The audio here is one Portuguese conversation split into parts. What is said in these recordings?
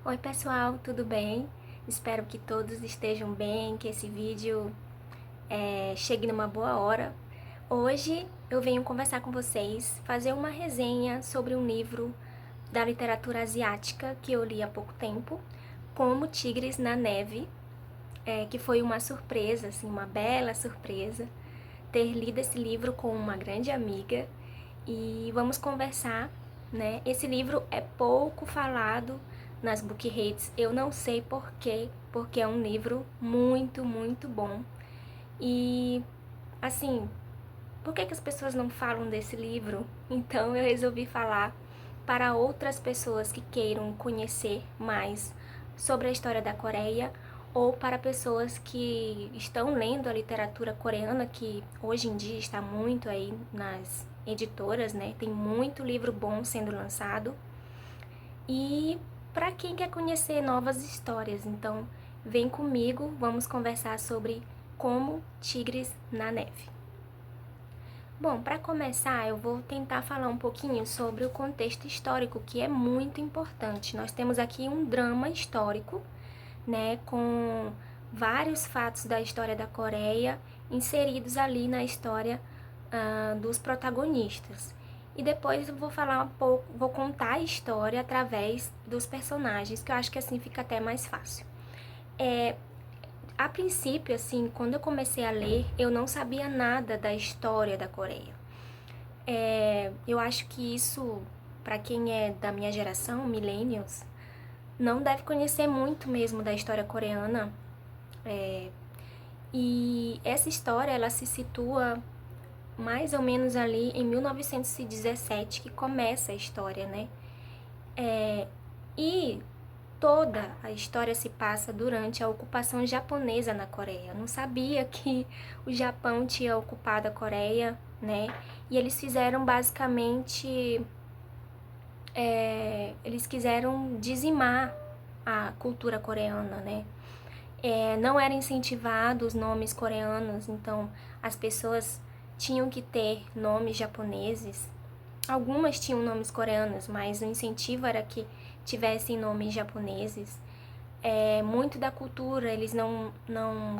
Oi pessoal, tudo bem? Espero que todos estejam bem, que esse vídeo chegue numa boa hora. Hoje eu venho conversar com vocês, fazer uma resenha sobre um livro da literatura asiática que eu li há pouco tempo, Como Tigres na Neve, que foi uma surpresa, assim, uma bela surpresa, ter lido esse livro com uma grande amiga e vamos conversar, né? Esse livro é pouco falado nas book reads, eu não sei porquê, porque é um livro muito, muito bom. E, assim, por que as pessoas não falam desse livro? Então eu resolvi falar para outras pessoas que queiram conhecer mais sobre a história da Coreia ou para pessoas que estão lendo a literatura coreana, que hoje em dia está muito aí nas editoras, né? Tem muito livro bom sendo lançado. E para quem quer conhecer novas histórias, então vem comigo, vamos conversar sobre Como Tigres na Neve. Bom, para começar, eu vou tentar falar um pouquinho sobre o contexto histórico, que é muito importante. Nós temos aqui um drama histórico, né, com vários fatos da história da Coreia inseridos ali na história dos protagonistas. E depois eu vou falar um pouco, vou contar a história através dos personagens, que eu acho que assim fica até mais fácil. A princípio, assim, quando eu comecei a ler, eu não sabia nada da história da Coreia. Eu acho que isso, para quem é da minha geração, millennials, não deve conhecer muito mesmo da história coreana. E essa história, ela se situa mais ou menos ali em 1917, que começa a história, né? E toda a história se passa durante a ocupação japonesa na Coreia. Eu não sabia que o Japão tinha ocupado a Coreia, né? E eles fizeram basicamente, eles quiseram dizimar a cultura coreana, né? Não era incentivado os nomes coreanos, então as pessoas tinham que ter nomes japoneses. Algumas tinham nomes coreanos, mas o incentivo era que tivessem nomes japoneses. Muito da cultura, eles não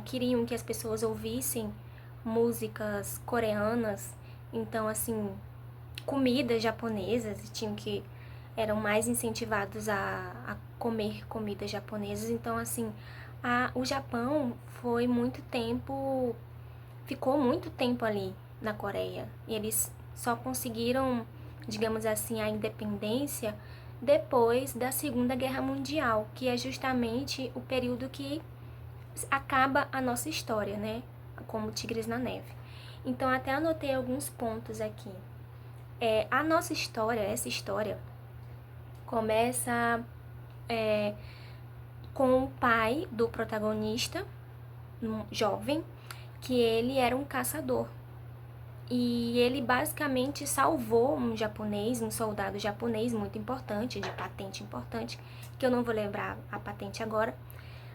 queriam que as pessoas ouvissem músicas coreanas, então, assim, comidas japonesas, eram mais incentivados a comer comidas japonesas, então, assim, o Japão ficou muito tempo ali na Coreia, e eles só conseguiram, digamos assim, a independência depois da Segunda Guerra Mundial, que é justamente o período que acaba a nossa história, né? Como Tigres na Neve. Então, até anotei alguns pontos aqui. A nossa história, essa história, começa com o pai do protagonista, um jovem, que ele era um caçador. E ele basicamente salvou um japonês, um soldado japonês muito importante, de patente importante, que eu não vou lembrar a patente agora,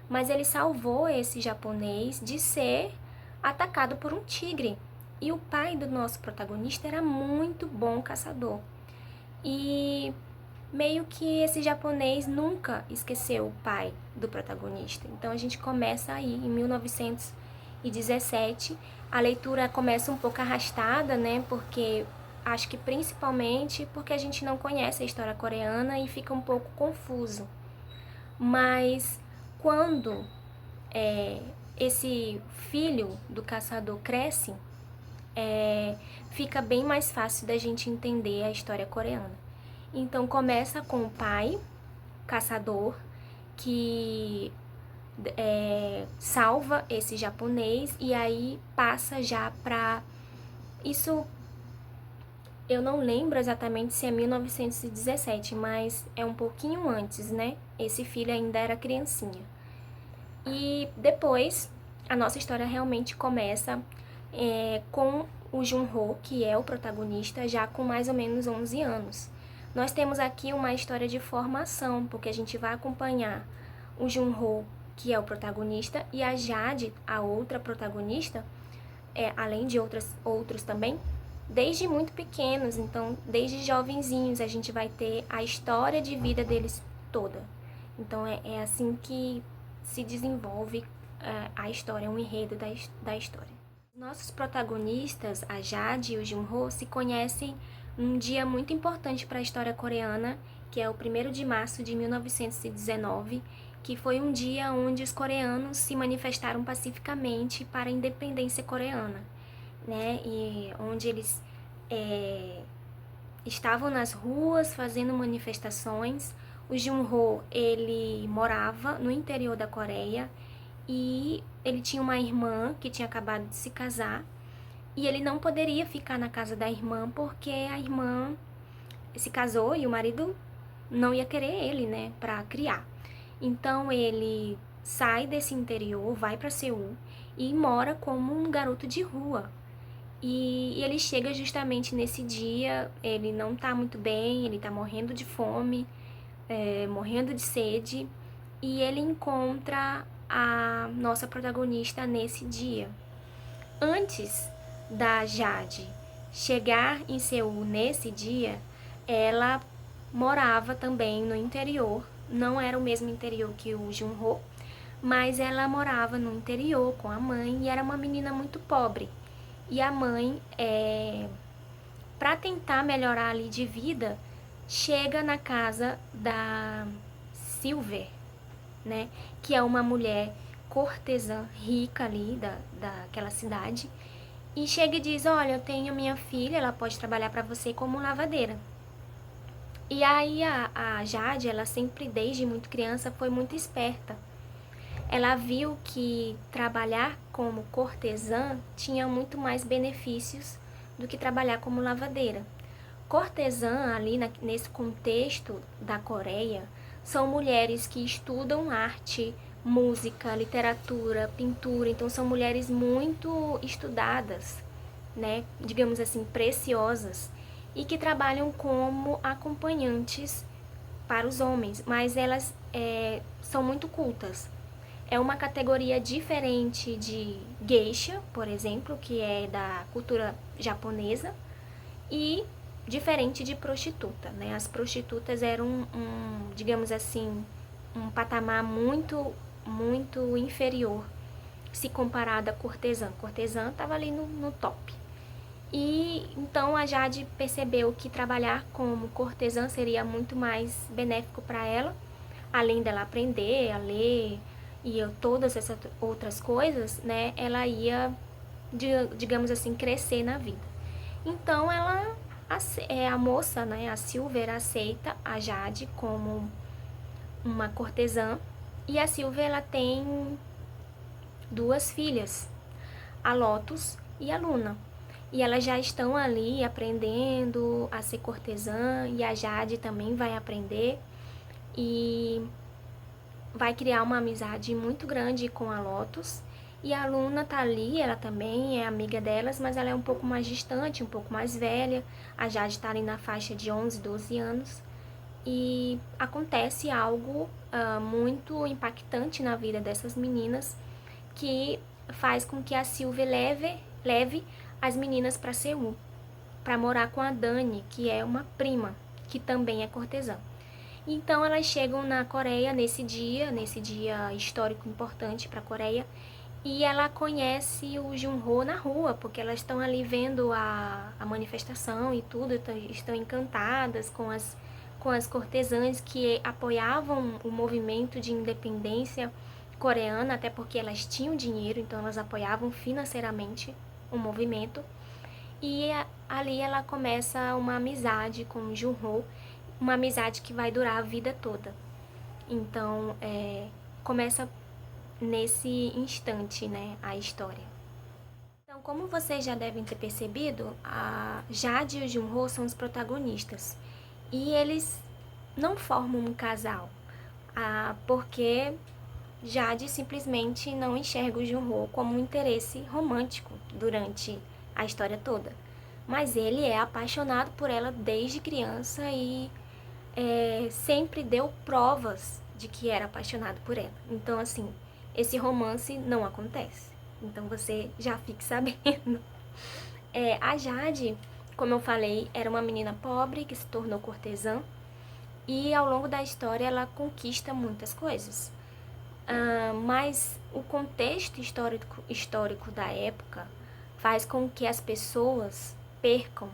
mas ele salvou esse japonês de ser atacado por um tigre. E o pai do nosso protagonista era muito bom caçador. E meio que esse japonês nunca esqueceu o pai do protagonista. Então a gente começa aí em 1917. A leitura começa um pouco arrastada, né? Porque acho que principalmente porque a gente não conhece a história coreana e fica um pouco confuso. Mas quando esse filho do caçador cresce, fica bem mais fácil da gente entender a história coreana. Então começa com o pai, caçador, que salva esse japonês e aí passa já pra... Isso eu não lembro exatamente se é 1917, mas é um pouquinho antes, né? Esse filho ainda era criancinha. E depois, a nossa história realmente começa com o Junho, que é o protagonista, já com mais ou menos 11 anos. Nós temos aqui uma história de formação, porque a gente vai acompanhar o Junho, que é o protagonista, e a Jade, a outra protagonista, além de outros também, desde muito pequenos. Então, desde jovenzinhos, a gente vai ter a história de vida deles toda. Então é assim que se desenvolve a história, um enredo da história. Nossos protagonistas, a Jade e o Junho, se conhecem num dia muito importante para a história coreana, que é o 1º de março de 1919, que foi um dia onde os coreanos se manifestaram pacificamente para a independência coreana, né? E onde eles estavam nas ruas fazendo manifestações. O Junho, ele morava no interior da Coreia e ele tinha uma irmã que tinha acabado de se casar e ele não poderia ficar na casa da irmã porque a irmã se casou e o marido não ia querer ele, né, para criar. Então ele sai desse interior, vai para Seul e mora como um garoto de rua. E ele chega justamente nesse dia, ele não tá muito bem, ele tá morrendo de fome, morrendo de sede, e ele encontra a nossa protagonista nesse dia. Antes da Jade chegar em Seul nesse dia, ela morava também no interior, não era o mesmo interior que o Junho, mas ela morava no interior com a mãe e era uma menina muito pobre. E a mãe, para tentar melhorar ali de vida, chega na casa da Silver, né, que é uma mulher cortesã rica ali daquela cidade, e chega e diz: olha, eu tenho minha filha, ela pode trabalhar para você como lavadeira. E aí a Jade, ela sempre, desde muito criança, foi muito esperta. Ela viu que trabalhar como cortesã tinha muito mais benefícios do que trabalhar como lavadeira. Cortesã, ali nesse contexto da Coreia, são mulheres que estudam arte, música, literatura, pintura, então são mulheres muito estudadas, né, digamos assim, preciosas, e que trabalham como acompanhantes para os homens, mas elas são muito cultas. É uma categoria diferente de geisha, por exemplo, que é da cultura japonesa, e diferente de prostituta, né? As prostitutas eram digamos assim, um patamar muito inferior se comparado à cortesã. Cortesã estava ali no top. E então a Jade percebeu que trabalhar como cortesã seria muito mais benéfico para ela, além dela aprender a ler e todas essas outras coisas, né? Ela ia, digamos assim, crescer na vida. Então ela, a moça, né, a Silver, aceita a Jade como uma cortesã, e a Silver, ela tem 2 filhas, a Lotus e a Luna. E elas já estão ali aprendendo a ser cortesã, e a Jade também vai aprender e vai criar uma amizade muito grande com a Lotus. E a Luna tá ali, ela também é amiga delas, mas ela é um pouco mais distante, um pouco mais velha. A Jade tá ali na faixa de 11, 12 anos. E acontece algo muito impactante na vida dessas meninas, que faz com que a Silvia leve as meninas para Seul, para morar com a Dani, que é uma prima, que também é cortesã. Então elas chegam na Coreia nesse dia histórico importante para a Coreia, e ela conhece o Junho na rua, porque elas estão ali vendo a manifestação e tudo, estão encantadas com as cortesãs que apoiavam o movimento de independência coreana, até porque elas tinham dinheiro, então elas apoiavam financeiramente o movimento. E ali ela começa uma amizade com o Junho, uma amizade que vai durar a vida toda. Então, começa nesse instante, né, a história. Então, como vocês já devem ter percebido, a Jade e o Junho são os protagonistas. E eles não formam um casal, porque Jade simplesmente não enxerga o Junho como um interesse romântico durante a história toda. Mas ele é apaixonado por ela desde criança e sempre deu provas de que era apaixonado por ela. Então, assim, esse romance não acontece. Então, você já fique sabendo. A Jade, como eu falei, era uma menina pobre que se tornou cortesã. e ao longo da história ela conquista muitas coisas. Mas o contexto histórico da época faz com que as pessoas percam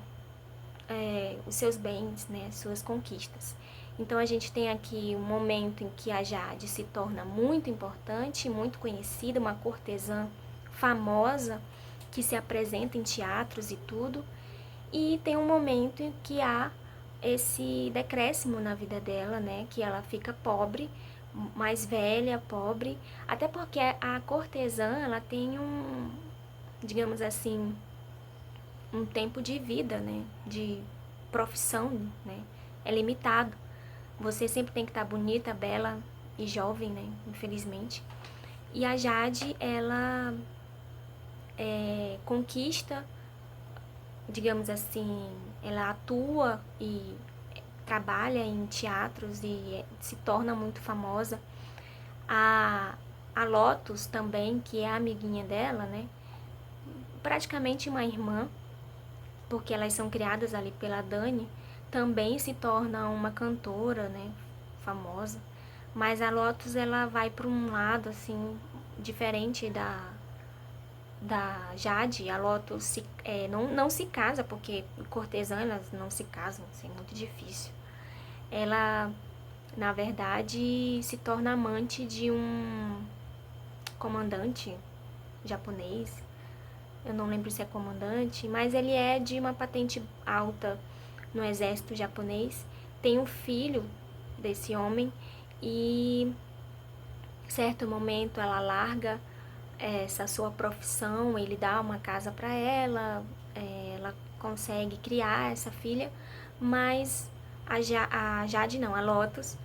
os seus bens, né, suas conquistas. Então a gente tem aqui um momento em que a Jade se torna muito importante, muito conhecida, uma cortesã famosa que se apresenta em teatros e tudo, e tem um momento em que há esse decréscimo na vida dela, né, que ela fica pobre, mais velha, pobre, até porque a cortesã, ela tem digamos assim, um tempo de vida, né, de profissão, né, é limitado. Você sempre tem que estar bonita, bela e jovem, né, infelizmente. E a Jade, ela conquista, digamos assim, ela atua e trabalha em teatros e se torna muito famosa. A Lotus também, que é a amiguinha dela, né, praticamente uma irmã, porque elas são criadas ali pela Dani, também se torna uma cantora, né, famosa. Mas a Lotus, ela vai para um lado, assim, diferente da Jade. A Lotus não se casa, porque cortesã, elas não se casam, assim, é muito difícil. Ela, na verdade, se torna amante de um comandante japonês. Eu não lembro se é comandante, mas ele é de uma patente alta no exército japonês. Tem um filho desse homem e, certo momento, ela larga essa sua profissão, ele dá uma casa para ela, ela consegue criar essa filha, mas a Jade não, a Lotus,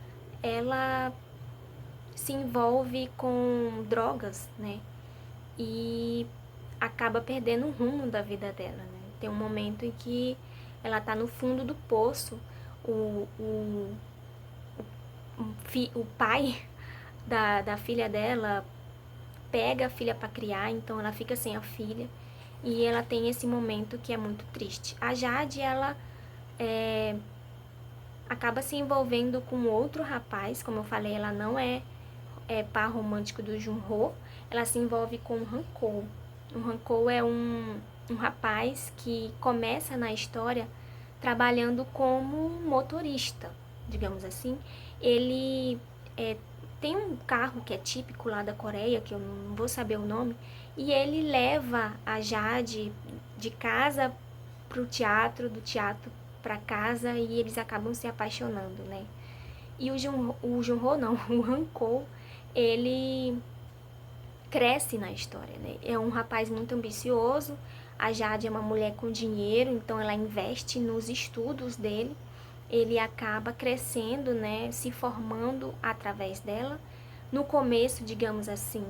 ela se envolve com drogas, né? E acaba perdendo o rumo da vida dela, né? Tem um momento em que ela tá no fundo do poço, o pai da filha dela pega a filha para criar, então ela fica sem a filha e ela tem esse momento que é muito triste. A Jade, ela acaba se envolvendo com outro rapaz, como eu falei, ela não é par romântico do Junho, ela se envolve com o Hankou. O Hankou é um rapaz que começa na história trabalhando como motorista, digamos assim. Ele tem um carro que é típico lá da Coreia, que eu não vou saber o nome, e ele leva a Jade de casa pro teatro, do teatro para casa, e eles acabam se apaixonando, né? E o Junho não, o Hankou, ele cresce na história, né? É um rapaz muito ambicioso, a Jade é uma mulher com dinheiro, então ela investe nos estudos dele, ele acaba crescendo, né, se formando através dela. No começo, digamos assim,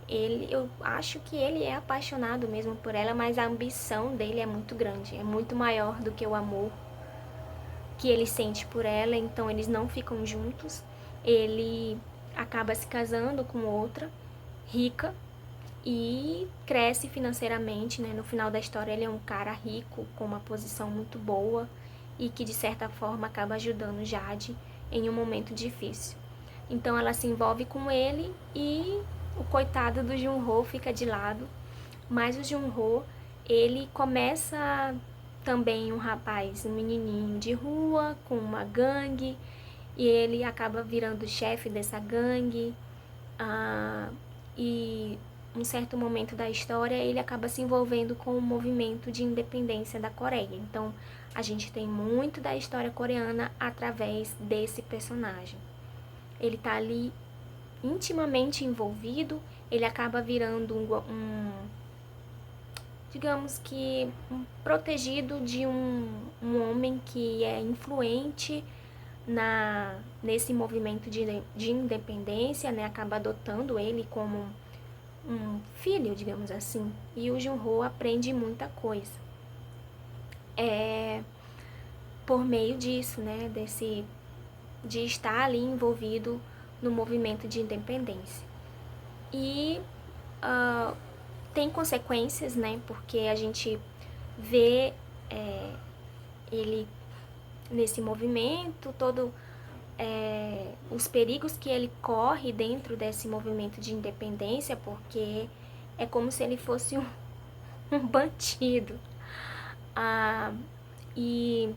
eu acho que ele é apaixonado mesmo por ela, mas a ambição dele é muito grande, é muito maior do que o amor que ele sente por ela, então eles não ficam juntos. Ele acaba se casando com outra, rica, e cresce financeiramente, né? No final da história ele é um cara rico, com uma posição muito boa e que de certa forma acaba ajudando Jade em um momento difícil. Então ela se envolve com ele e o coitado do Junho fica de lado, mas o Junho, ele começa também um rapaz, um menininho de rua com uma gangue, e ele acaba virando chefe dessa gangue, e um certo momento da história ele acaba se envolvendo com o movimento de independência da Coreia. Então a gente tem muito da história coreana através desse personagem. Ele tá ali intimamente envolvido, ele acaba virando digamos que protegido de um homem que é influente nesse movimento de independência, né? Acaba adotando ele como um filho, digamos assim. E o Junho aprende muita coisa por meio disso, né? De estar ali envolvido no movimento de independência. E tem consequências, né? Porque a gente vê ele nesse movimento, todo os perigos que ele corre dentro desse movimento de independência, porque é como se ele fosse um bandido. E,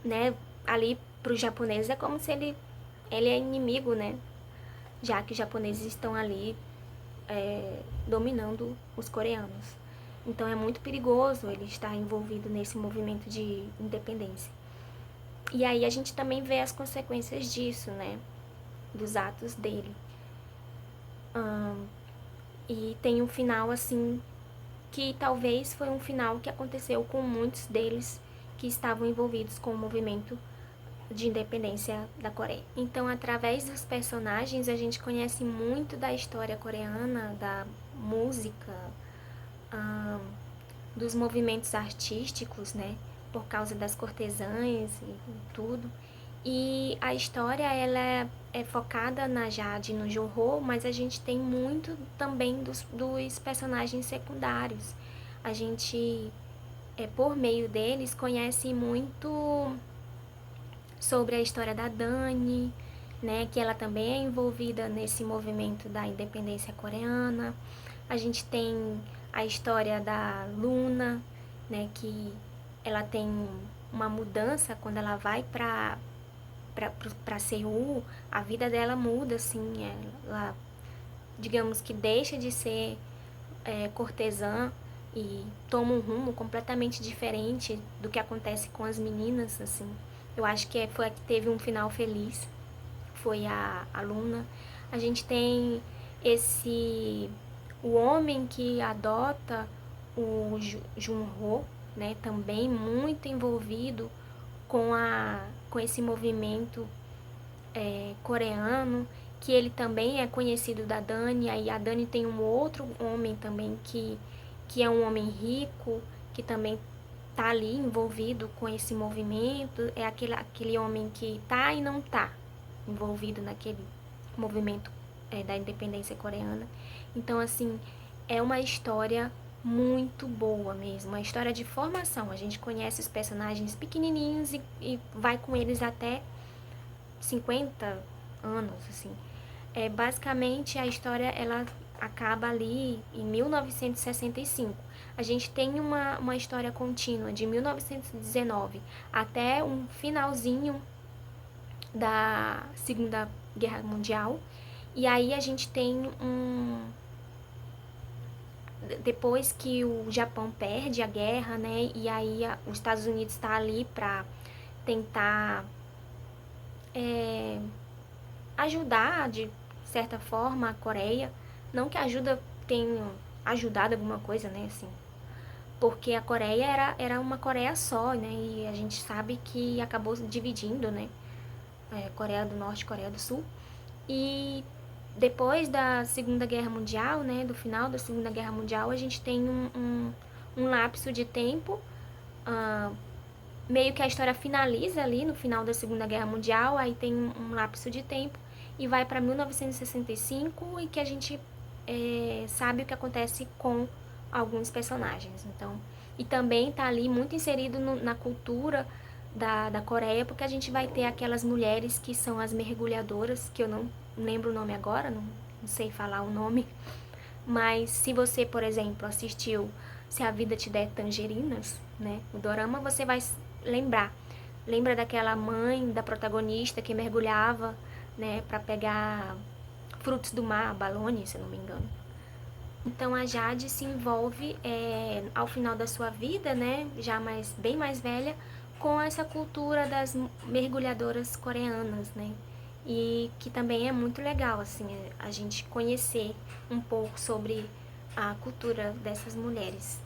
né, ali para os japoneses é como se ele é inimigo, né? Já que os japoneses estão ali dominando os coreanos. Então é muito perigoso ele estar envolvido nesse movimento de independência. E aí a gente também vê as consequências disso, né? Dos atos dele. E tem um final, assim, que talvez foi um final que aconteceu com muitos deles que estavam envolvidos com o movimento de independência da Coreia. Então, através dos personagens, a gente conhece muito da história coreana, da música, dos movimentos artísticos, né? Por causa das cortesãs e tudo. E a história, ela é focada na Jade e no Jong-ho, mas a gente tem muito também dos personagens secundários. A gente, por meio deles, conhece muito sobre a história da Dani, né, que ela também é envolvida nesse movimento da independência coreana. A gente tem a história da Luna, né, que ela tem uma mudança quando ela vai para Seul, a vida dela muda, assim, ela, digamos que deixa de ser cortesã e toma um rumo completamente diferente do que acontece com as meninas, assim. Eu acho que foi a que teve um final feliz, foi a Luna. A gente tem o homem que adota o Jun-ho, né, também muito envolvido com esse movimento coreano, que ele também é conhecido da Dani. Aí a Dani tem um outro homem também que é um homem rico, que também tá ali envolvido com esse movimento. É aquele homem que tá e não tá envolvido naquele movimento da independência coreana. Então, assim, é uma história muito boa mesmo, uma história de formação. A gente conhece os personagens pequenininhos e vai com eles até 50 anos, assim. Basicamente, a história, ela acaba ali em 1965. A gente tem uma história contínua de 1919 até um finalzinho da Segunda Guerra Mundial. E aí a gente tem depois que o Japão perde a guerra, né? E aí os Estados Unidos está ali para tentar ajudar de certa forma a Coreia. Não que a ajuda tenha ajudado alguma coisa, né? Assim, porque a Coreia era uma Coreia só, né? E a gente sabe que acabou dividindo, né? Coreia do Norte e Coreia do Sul. E depois da Segunda Guerra Mundial, né, do final da Segunda Guerra Mundial, a gente tem um lapso de tempo, meio que a história finaliza ali no final da Segunda Guerra Mundial, aí tem um lapso de tempo e vai para 1965 e que a gente sabe o que acontece com alguns personagens. Então, e também está ali muito inserido na cultura da Coreia, porque a gente vai ter aquelas mulheres que são as mergulhadoras, que eu não lembro o nome agora, não sei falar o nome, mas se você, por exemplo, assistiu Se a Vida Te Der Tangerinas, né, o dorama, você vai lembra daquela mãe da protagonista que mergulhava, né, para pegar frutos do mar, balone, se eu não me engano. Então a Jade se envolve ao final da sua vida, né, já bem mais velha, com essa cultura das mergulhadoras coreanas, né, e que também é muito legal, assim, a gente conhecer um pouco sobre a cultura dessas mulheres,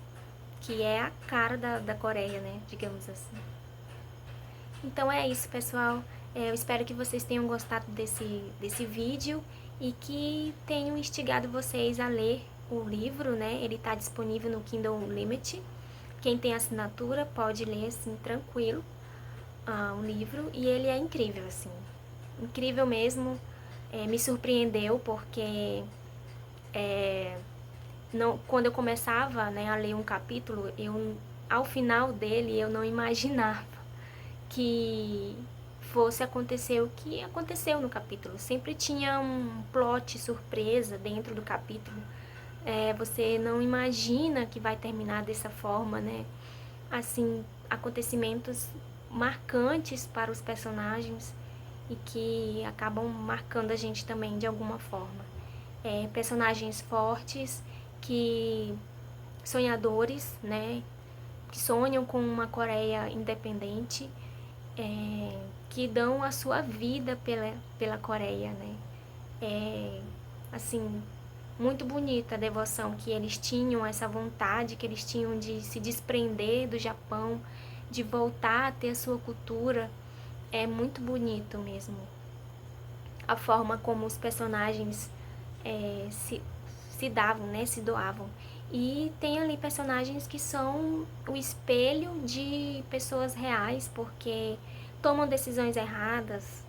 que é a cara da Coreia, né, digamos assim. Então é isso, pessoal. Eu espero que vocês tenham gostado desse vídeo e que tenham instigado vocês a ler o livro, né? Ele está disponível no Kindle Unlimited. Quem tem assinatura pode ler, assim, tranquilo, o livro. E ele é incrível, assim. Incrível mesmo. Me surpreendeu porque quando eu começava, né, a ler um capítulo, ao final dele eu não imaginava que fosse acontecer o que aconteceu no capítulo. Sempre tinha um plot surpresa dentro do capítulo. Você não imagina que vai terminar dessa forma, né? Assim, acontecimentos marcantes para os personagens e que acabam marcando a gente também de alguma forma. Personagens fortes, sonhadores, né? Que sonham com uma Coreia independente, que dão a sua vida pela Coreia, né? Assim, muito bonita a devoção que eles tinham, essa vontade que eles tinham de se desprender do Japão, de voltar a ter a sua cultura. É muito bonito mesmo a forma como os personagens se davam, né, se doavam. E tem ali personagens que são o espelho de pessoas reais, porque tomam decisões erradas,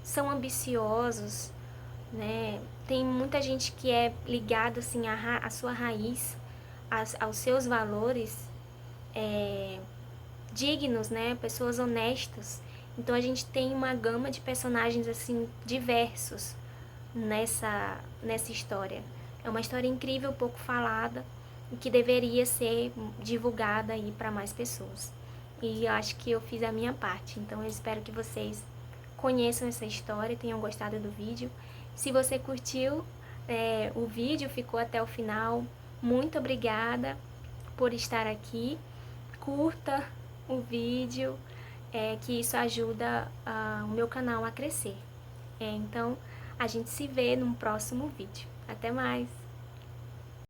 são ambiciosos, né? Tem muita gente que é ligada assim à sua raiz, aos seus valores, dignos, né? Pessoas honestas. Então a gente tem uma gama de personagens assim diversos nessa história. É uma história incrível, pouco falada e que deveria ser divulgada aí para mais pessoas. E eu acho que eu fiz a minha parte. Então eu espero que vocês conheçam essa história e tenham gostado do vídeo. Se você curtiu o vídeo, ficou até o final, muito obrigada por estar aqui. Curta o vídeo, que isso ajuda o meu canal a crescer. Então, a gente se vê num próximo vídeo. Até mais!